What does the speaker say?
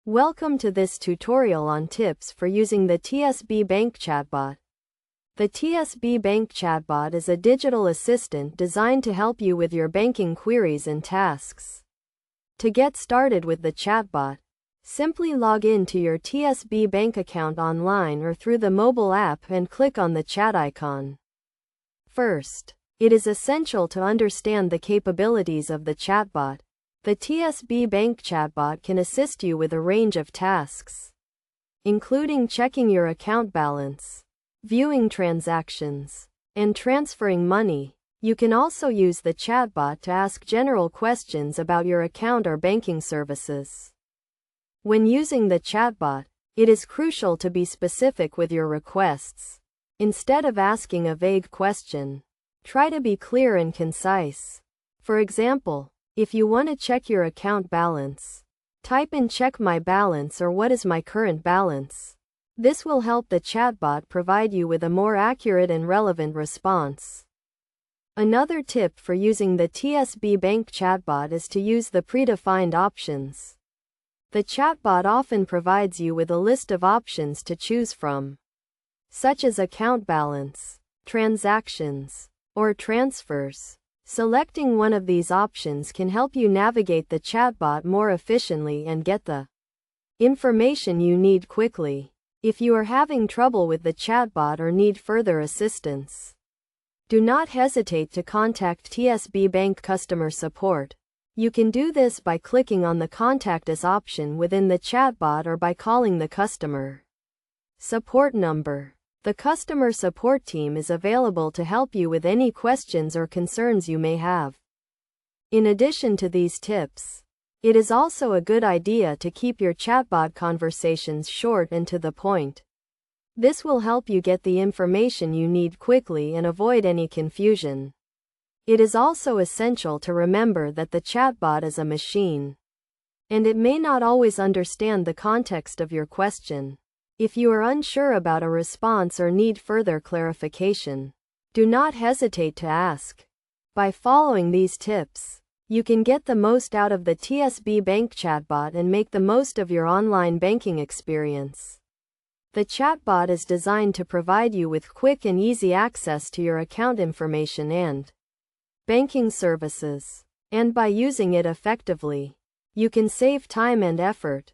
Welcome to this tutorial on tips for using the TSB Bank Chatbot. The TSB Bank Chatbot is a digital assistant designed to help you with your banking queries and tasks. To get started with the chatbot, simply log in to your TSB Bank account online or through the mobile app and click on the chat icon. First, it is essential to understand the capabilities of the chatbot. The TSB Bank Chatbot can assist you with a range of tasks, including checking your account balance, viewing transactions, and transferring money. You can also use the chatbot to ask general questions about your account or banking services. When using the chatbot, it is crucial to be specific with your requests. Instead of asking a vague question, try to be clear and concise. For example, if you want to check your account balance, type in "check my balance" or "what is my current balance." This will help the chatbot provide you with a more accurate and relevant response. Another tip for using the TSB Bank chatbot is to use the predefined options. The chatbot often provides you with a list of options to choose from, such as account balance, transactions, or transfers. Selecting one of these options can help you navigate the chatbot more efficiently and get the information you need quickly. If you are having trouble with the chatbot or need further assistance, do not hesitate to contact TSB Bank customer support. You can do this by clicking on the Contact Us option within the chatbot or by calling the customer support number. The customer support team is available to help you with any questions or concerns you may have. In addition to these tips, it is also a good idea to keep your chatbot conversations short and to the point. This will help you get the information you need quickly and avoid any confusion. It is also essential to remember that the chatbot is a machine, and it may not always understand the context of your question. If you are unsure about a response or need further clarification, do not hesitate to ask. By following these tips, you can get the most out of the TSB Bank chatbot and make the most of your online banking experience. The chatbot is designed to provide you with quick and easy access to your account information and banking services. And by using it effectively, you can save time and effort.